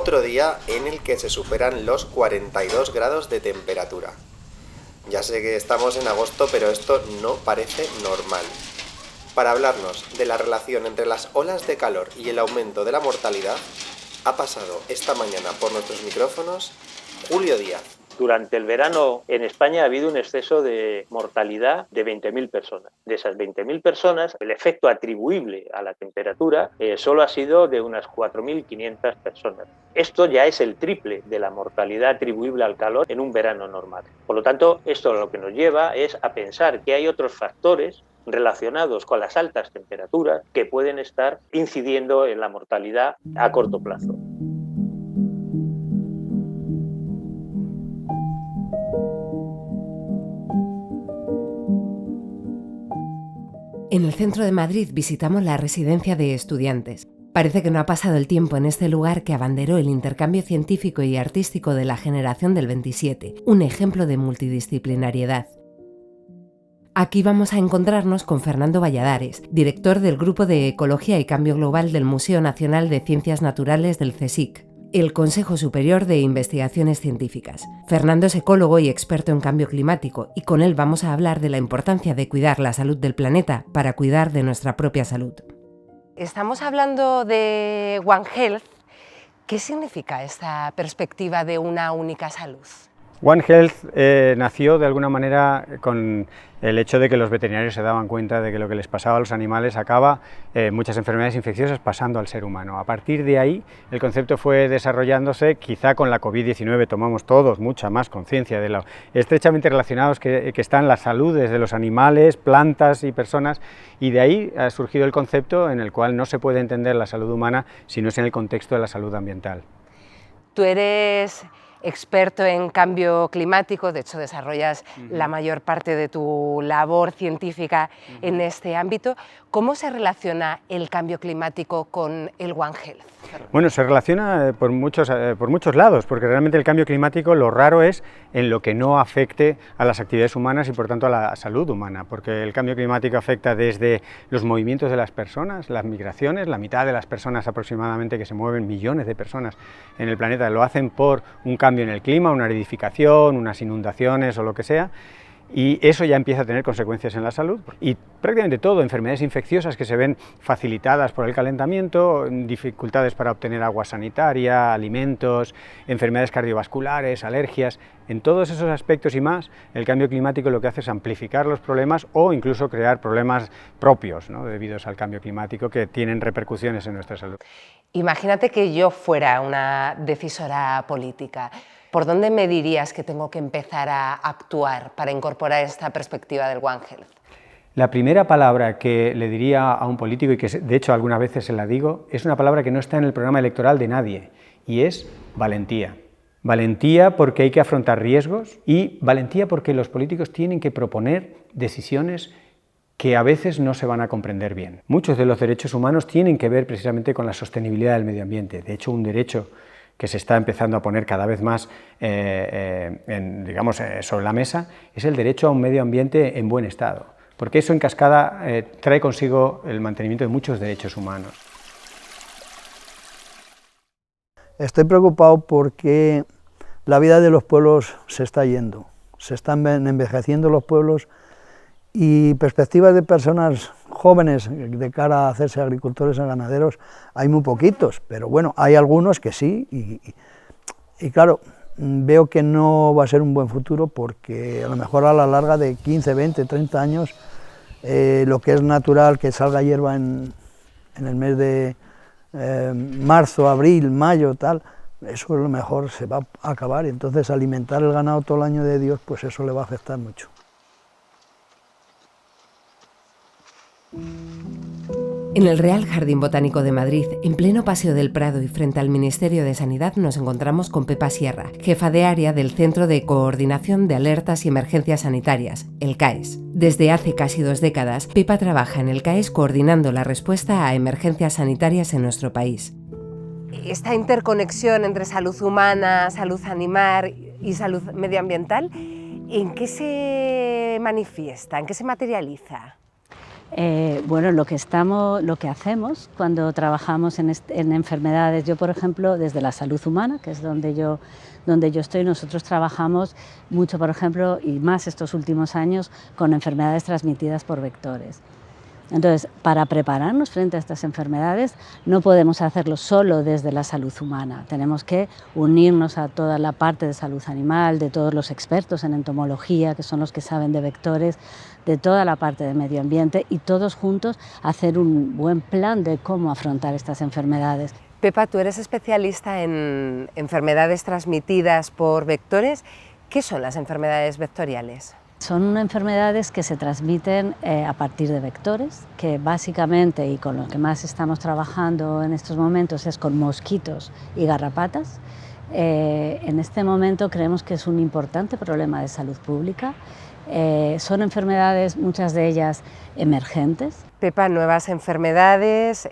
Otro día en el que se superan los 42 grados de temperatura. Ya sé que estamos en agosto, pero esto no parece normal. Para hablarnos de la relación entre las olas de calor y el aumento de la mortalidad, ha pasado esta mañana por nuestros micrófonos Julio Díaz. Durante el verano en España ha habido un exceso de mortalidad de 20.000 personas. De esas 20.000 personas, el efecto atribuible a la temperatura solo ha sido de unas 4.500 personas. Esto ya es el triple de la mortalidad atribuible al calor en un verano normal. Por lo tanto, esto lo que nos lleva es a pensar que hay otros factores relacionados con las altas temperaturas que pueden estar incidiendo en la mortalidad a corto plazo. En el centro de Madrid visitamos la residencia de estudiantes. Parece que no ha pasado el tiempo en este lugar que abanderó el intercambio científico y artístico de la generación del 27, un ejemplo de multidisciplinariedad. Aquí vamos a encontrarnos con Fernando Valladares, director del Grupo de Ecología y Cambio Global del Museo Nacional de Ciencias Naturales del CSIC, el Consejo Superior de Investigaciones Científicas. Fernando es ecólogo y experto en cambio climático, y con él vamos a hablar de la importancia de cuidar la salud del planeta para cuidar de nuestra propia salud. Estamos hablando de One Health. ¿Qué significa esta perspectiva de una única salud? One Health nació de alguna manera con el hecho de que los veterinarios se daban cuenta de que lo que les pasaba a los animales acaba muchas enfermedades infecciosas pasando al ser humano. A partir de ahí el concepto fue desarrollándose, quizá con la COVID-19 tomamos todos mucha más conciencia de lo estrechamente relacionados que están las saludes de los animales, plantas y personas, y de ahí ha surgido el concepto en el cual no se puede entender la salud humana si no es en el contexto de la salud ambiental. Tú eres experto en cambio climático, de hecho desarrollas la mayor parte de tu labor científica en este ámbito. ¿Cómo se relaciona el cambio climático con el One Health? Bueno, se relaciona por muchos lados, porque realmente el cambio climático lo raro es en lo que no afecte a las actividades humanas y por tanto a la salud humana, porque el cambio climático afecta desde los movimientos de las personas, las migraciones, la mitad de las personas aproximadamente que se mueven, millones de personas en el planeta, lo hacen por un cambio en el clima, una aridificación, unas inundaciones o lo que sea, y eso ya empieza a tener consecuencias en la salud, y prácticamente todo, enfermedades infecciosas que se ven facilitadas por el calentamiento, dificultades para obtener agua sanitaria, alimentos, enfermedades cardiovasculares, alergias. En todos esos aspectos y más, el cambio climático lo que hace es amplificar los problemas o incluso crear problemas propios, ¿no?, debidos al cambio climático, que tienen repercusiones en nuestra salud. Imagínate que yo fuera una decisora política. ¿Por dónde me dirías que tengo que empezar a actuar para incorporar esta perspectiva del One Health? La primera palabra que le diría a un político, y que de hecho algunas veces se la digo, es una palabra que no está en el programa electoral de nadie, y es valentía. Valentía porque hay que afrontar riesgos, y valentía porque los políticos tienen que proponer decisiones que a veces no se van a comprender bien. Muchos de los derechos humanos tienen que ver precisamente con la sostenibilidad del medio ambiente. De hecho, un derecho que se está empezando a poner cada vez más sobre la mesa es el derecho a un medio ambiente en buen estado, porque eso en cascada trae consigo el mantenimiento de muchos derechos humanos. Estoy preocupado porque la vida de los pueblos se está yendo, se están envejeciendo los pueblos, y perspectivas de personas jóvenes de cara a hacerse agricultores o ganaderos hay muy poquitos, pero bueno, hay algunos que sí, y claro, veo que no va a ser un buen futuro, porque a lo mejor a la larga de 15, 20, 30 años, lo que es natural que salga hierba en el mes de marzo, abril, mayo, tal, eso a lo mejor se va a acabar, y entonces alimentar el ganado todo el año de Dios, pues eso le va a afectar mucho. En el Real Jardín Botánico de Madrid, en pleno Paseo del Prado y frente al Ministerio de Sanidad, nos encontramos con Pepa Sierra, jefa de área del Centro de Coordinación de Alertas y Emergencias Sanitarias, el CAES. Desde hace casi 2 décadas, Pepa trabaja en el CAES coordinando la respuesta a emergencias sanitarias en nuestro país. Esta interconexión entre salud humana, salud animal y salud medioambiental, ¿en qué se manifiesta? ¿En qué se materializa? Bueno, lo que hacemos cuando trabajamos en enfermedades, yo por ejemplo desde la salud humana, que es donde yo estoy, nosotros trabajamos mucho, por ejemplo, y más estos últimos años, con enfermedades transmitidas por vectores. Entonces, para prepararnos frente a estas enfermedades no podemos hacerlo solo desde la salud humana, tenemos que unirnos a toda la parte de salud animal, de todos los expertos en entomología, que son los que saben de vectores, de toda la parte de medio ambiente, y todos juntos hacer un buen plan de cómo afrontar estas enfermedades. Pepa, tú eres especialista en enfermedades transmitidas por vectores. ¿Qué son las enfermedades vectoriales? Son enfermedades que se transmiten a partir de vectores, que básicamente, y con lo que más estamos trabajando en estos momentos, es con mosquitos y garrapatas. En este momento creemos que es un importante problema de salud pública. Son enfermedades, muchas de ellas emergentes. Pepa, nuevas enfermedades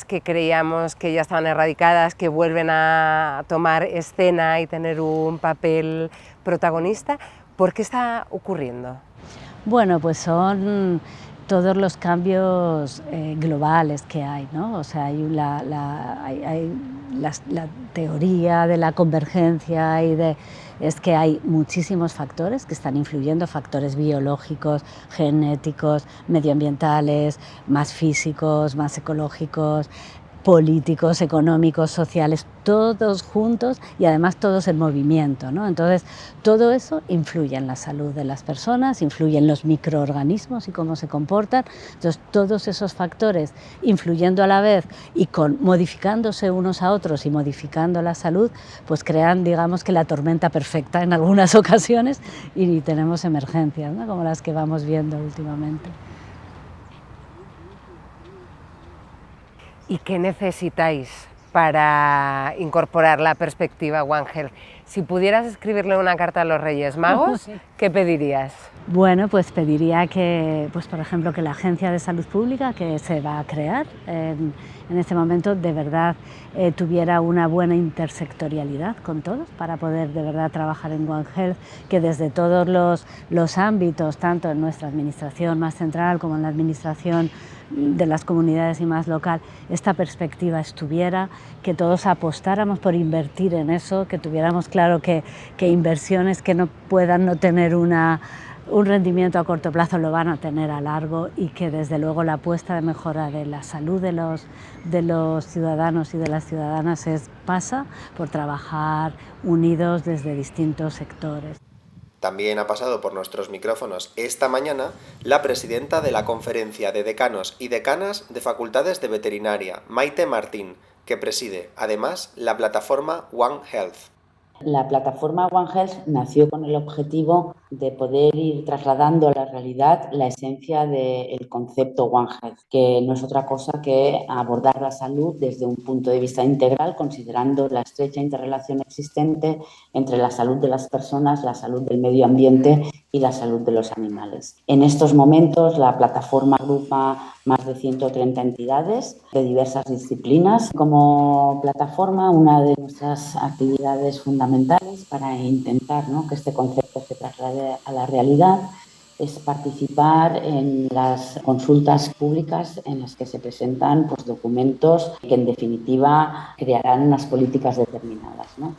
que creíamos que ya estaban erradicadas, que vuelven a tomar escena y tener un papel protagonista. ¿Por qué está ocurriendo? Bueno, pues son todos los cambios globales que hay, ¿no? O sea, hay la teoría de la convergencia es que hay muchísimos factores que están influyendo, factores biológicos, genéticos, medioambientales, más físicos, más ecológicos, políticos, económicos, sociales, todos juntos y además todos en movimiento, ¿no? Entonces, todo eso influye en la salud de las personas, influye en los microorganismos y cómo se comportan. Entonces, todos esos factores influyendo a la vez y modificándose unos a otros y modificando la salud, pues crean, digamos, que la tormenta perfecta en algunas ocasiones y tenemos emergencias, ¿no? Como las que vamos viendo últimamente. ¿Y qué necesitáis para incorporar la perspectiva One Health? Si pudieras escribirle una carta a los Reyes Magos, ¿qué pedirías? Bueno, pues pediría que, pues por ejemplo, que la Agencia de Salud Pública que se va a crear en este momento de verdad tuviera una buena intersectorialidad con todos para poder de verdad trabajar en One Health, que desde todos los ámbitos, tanto en nuestra administración más central como en la administración de las comunidades y más local, esta perspectiva estuviera, que todos apostáramos por invertir en eso, que tuviéramos claro que inversiones que no puedan no tener un rendimiento a corto plazo lo van a tener a largo, y que desde luego la apuesta de mejora de la salud de los ciudadanos y de las ciudadanas pasa por trabajar unidos desde distintos sectores. También ha pasado por nuestros micrófonos esta mañana la presidenta de la Conferencia de Decanos y Decanas de Facultades de Veterinaria, Maite Martín, que preside, además, la plataforma One Health. La plataforma One Health nació con el objetivo de poder ir trasladando a la realidad la esencia del concepto One Health, que no es otra cosa que abordar la salud desde un punto de vista integral, considerando la estrecha interrelación existente entre la salud de las personas, la salud del medio ambiente y la salud de los animales. En estos momentos la plataforma agrupa más de 130 entidades de diversas disciplinas. Como plataforma, una de nuestras actividades fundamentales para intentar, ¿no?, que este concepto se traslade a la realidad es participar en las consultas públicas en las que se presentan, pues, documentos que en definitiva crearán unas políticas determinadas, ¿no?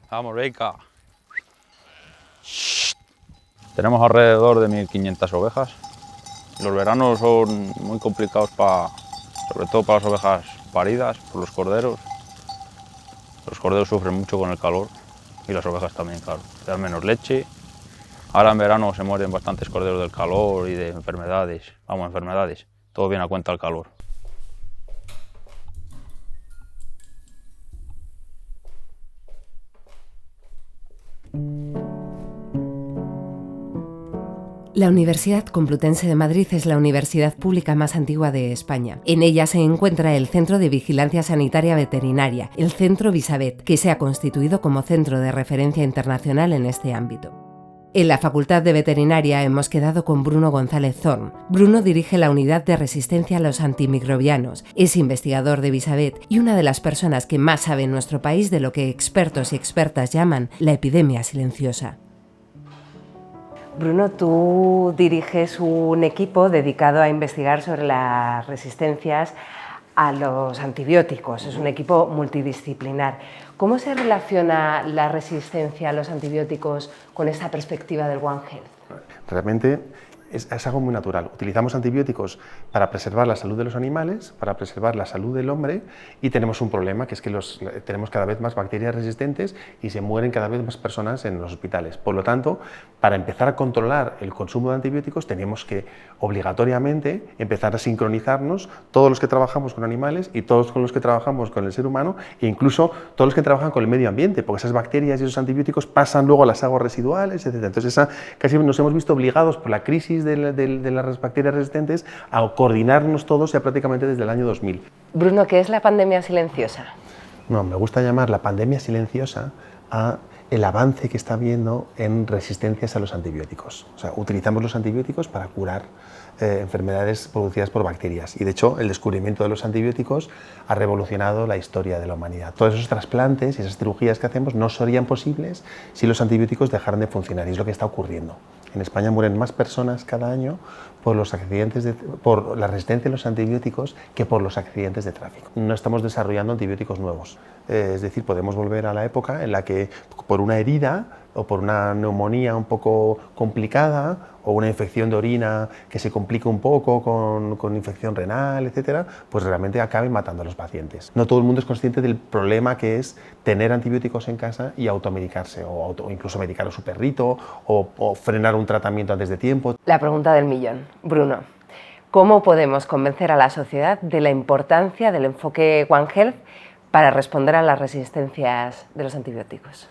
Vamos, Reika. Tenemos alrededor de 1.500 ovejas. Los veranos son muy complicados sobre todo para las ovejas paridas, por los corderos. Los corderos sufren mucho con el calor y las ovejas también, claro. Dan menos leche. Ahora en verano se mueren bastantes corderos del calor y de enfermedades. Vamos, enfermedades. Todo viene a cuenta del calor. La Universidad Complutense de Madrid es la universidad pública más antigua de España. En ella se encuentra el Centro de Vigilancia Sanitaria Veterinaria, el Centro Visavet, que se ha constituido como centro de referencia internacional en este ámbito. En la Facultad de Veterinaria hemos quedado con Bruno González Zorn. Bruno dirige la unidad de resistencia a los antimicrobianos, es investigador de Visavet y una de las personas que más sabe en nuestro país de lo que expertos y expertas llaman la epidemia silenciosa. Bruno, tú diriges un equipo dedicado a investigar sobre las resistencias a los antibióticos. Es un equipo multidisciplinar. ¿Cómo se relaciona la resistencia a los antibióticos con esta perspectiva del One Health? Realmente es algo muy natural. Utilizamos antibióticos para preservar la salud de los animales, para preservar la salud del hombre, y tenemos un problema, que es que tenemos cada vez más bacterias resistentes y se mueren cada vez más personas en los hospitales. Por lo tanto, para empezar a controlar el consumo de antibióticos tenemos que obligatoriamente empezar a sincronizarnos todos los que trabajamos con animales y todos con los que trabajamos con el ser humano, e incluso todos los que trabajan con el medio ambiente, porque esas bacterias y esos antibióticos pasan luego a las aguas residuales, etc. Entonces casi nos hemos visto obligados por la crisis de las bacterias resistentes a coordinarnos todos ya prácticamente desde el año 2000. Bruno, ¿qué es la pandemia silenciosa? No, me gusta llamar la pandemia silenciosa a el avance que está habiendo en resistencias a los antibióticos. O sea, utilizamos los antibióticos para curar enfermedades producidas por bacterias, y de hecho el descubrimiento de los antibióticos ha revolucionado la historia de la humanidad. Todos esos trasplantes y esas cirugías que hacemos no serían posibles si los antibióticos dejaran de funcionar, y es lo que está ocurriendo. En España mueren más personas cada año por la resistencia a los antibióticos que por los accidentes de tráfico. No estamos desarrollando antibióticos nuevos. Es decir, podemos volver a la época en la que por una herida o por una neumonía un poco complicada o una infección de orina que se complica un poco con infección renal, etcétera, pues realmente acaben matando a los pacientes. No todo el mundo es consciente del problema que es tener antibióticos en casa y automedicarse, o incluso medicar a su perrito, o frenar un tratamiento antes de tiempo. La pregunta del millón. Bruno, ¿cómo podemos convencer a la sociedad de la importancia del enfoque One Health para responder a las resistencias de los antibióticos?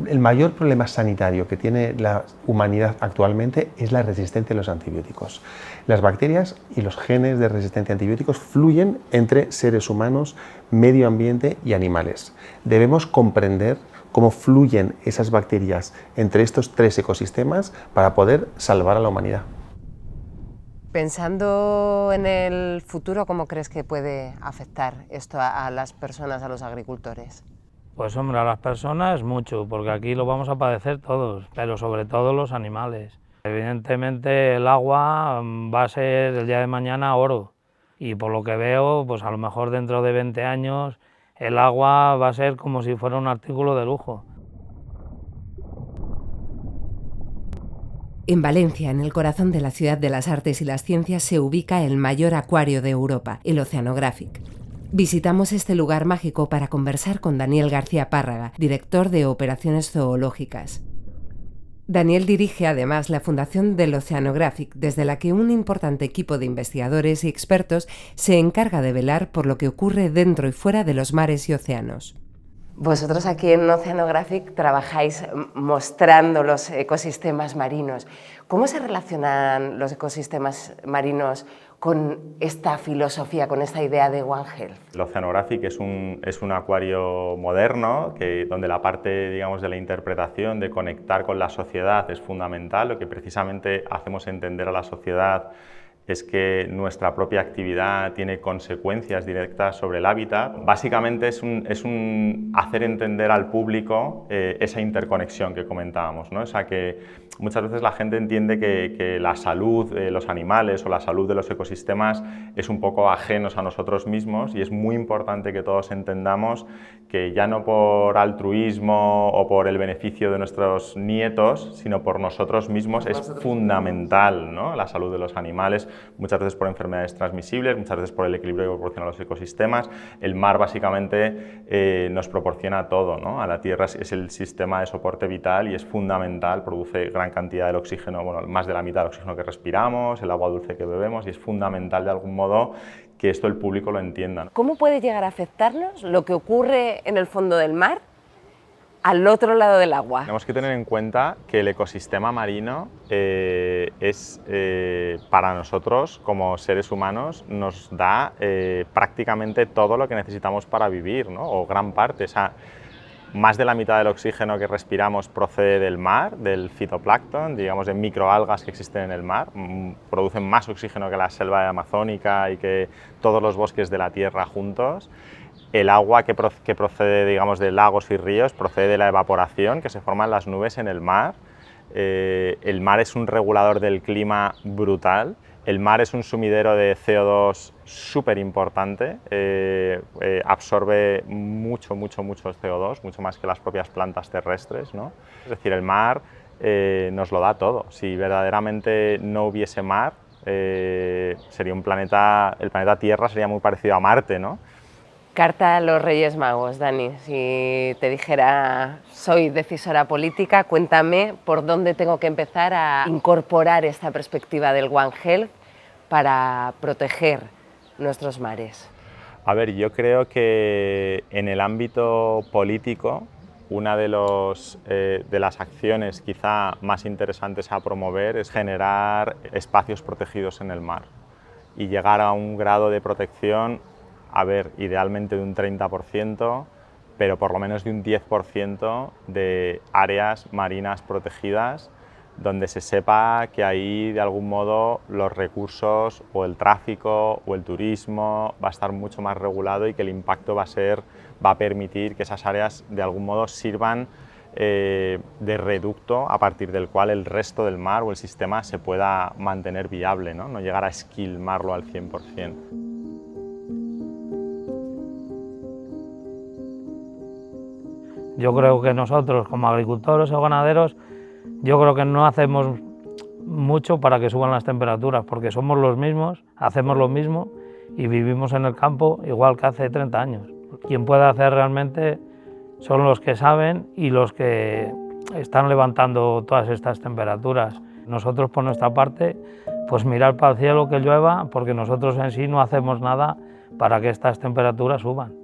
El mayor problema sanitario que tiene la humanidad actualmente es la resistencia a los antibióticos. Las bacterias y los genes de resistencia a antibióticos fluyen entre seres humanos, medio ambiente y animales. Debemos comprender cómo fluyen esas bacterias entre estos tres ecosistemas para poder salvar a la humanidad. Pensando en el futuro, ¿cómo crees que puede afectar esto a las personas, a los agricultores? Pues hombre, a las personas mucho, porque aquí lo vamos a padecer todos, pero sobre todo los animales. Evidentemente el agua va a ser el día de mañana oro, y por lo que veo, pues a lo mejor dentro de 20 años el agua va a ser como si fuera un artículo de lujo. En Valencia, en el corazón de la ciudad de las artes y las ciencias, se ubica el mayor acuario de Europa, el Oceanographic. Visitamos este lugar mágico para conversar con Daniel García Párraga, director de Operaciones Zoológicas. Daniel dirige además la fundación del Oceanographic, desde la que un importante equipo de investigadores y expertos se encarga de velar por lo que ocurre dentro y fuera de los mares y océanos. Vosotros aquí en Oceanographic trabajáis mostrando los ecosistemas marinos. ¿Cómo se relacionan los ecosistemas marinos con esta filosofía, con esta idea de One Health? El Oceanographic es un acuario moderno donde la parte, digamos, de la interpretación, de conectar con la sociedad es fundamental. Lo que precisamente hacemos entender a la sociedad es que nuestra propia actividad tiene consecuencias directas sobre el hábitat. Básicamente es un hacer entender al público esa interconexión que comentábamos, ¿no? O sea, que muchas veces la gente entiende que la salud de los animales o la salud de los ecosistemas es un poco ajenos a nosotros mismos, y es muy importante que todos entendamos que ya no por altruismo o por el beneficio de nuestros nietos, sino por nosotros mismos es fundamental, ¿no? La salud de los animales, muchas veces por enfermedades transmisibles, muchas veces por el equilibrio que proporciona los ecosistemas. El mar básicamente nos proporciona todo, ¿no? A la Tierra es el sistema de soporte vital y es fundamental, produce gran cantidad del oxígeno, bueno, más de la mitad del oxígeno que respiramos, el agua dulce que bebemos, y es fundamental de algún modo que esto el público lo entienda. ¿Cómo puede llegar a afectarnos lo que ocurre en el fondo del mar al otro lado del agua? Tenemos que tener en cuenta que el ecosistema marino es para nosotros como seres humanos nos da prácticamente todo lo que necesitamos para vivir, ¿no? O gran parte. O sea, más de la mitad del oxígeno que respiramos procede del mar, del fitoplancton, digamos de microalgas que existen en el mar. Producen más oxígeno que la selva amazónica y que todos los bosques de la Tierra juntos. El agua que procede, digamos, de lagos y ríos procede de la evaporación que se forman las nubes en el mar. El mar es un regulador del clima brutal. El mar es un sumidero de CO2 súper importante, absorbe mucho CO2, mucho más que las propias plantas terrestres, ¿no? Es decir, el mar nos lo da todo. Si verdaderamente no hubiese mar, sería un planeta, el planeta Tierra sería muy parecido a Marte, ¿no? Carta a los Reyes Magos, Dani. Si te dijera, soy decisora política, cuéntame por dónde tengo que empezar a incorporar esta perspectiva del One Health para proteger nuestros mares. A ver, yo creo que en el ámbito político, una de las acciones quizá más interesantes a promover es generar espacios protegidos en el mar y llegar a un grado de protección, a ver, idealmente de un 30%, pero por lo menos de un 10% de áreas marinas protegidas, donde se sepa que ahí de algún modo los recursos o el tráfico o el turismo va a estar mucho más regulado y que el impacto va a permitir que esas áreas de algún modo sirvan de reducto a partir del cual el resto del mar o el sistema se pueda mantener viable, no llegar a esquilmarlo al 100%. Yo creo que nosotros como agricultores o ganaderos, yo creo que no hacemos mucho para que suban las temperaturas, porque somos los mismos, hacemos lo mismo y vivimos en el campo igual que hace 30 años. Quien puede hacer realmente son los que saben y los que están levantando todas estas temperaturas. Nosotros por nuestra parte, pues mirar para el cielo que llueva, porque nosotros en sí no hacemos nada para que estas temperaturas suban.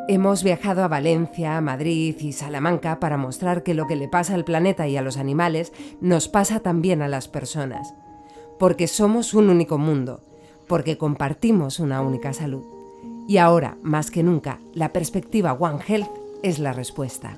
Hemos viajado a Valencia, a Madrid y Salamanca para mostrar que lo que le pasa al planeta y a los animales nos pasa también a las personas. Porque somos un único mundo, porque compartimos una única salud. Y ahora, más que nunca, la perspectiva One Health es la respuesta.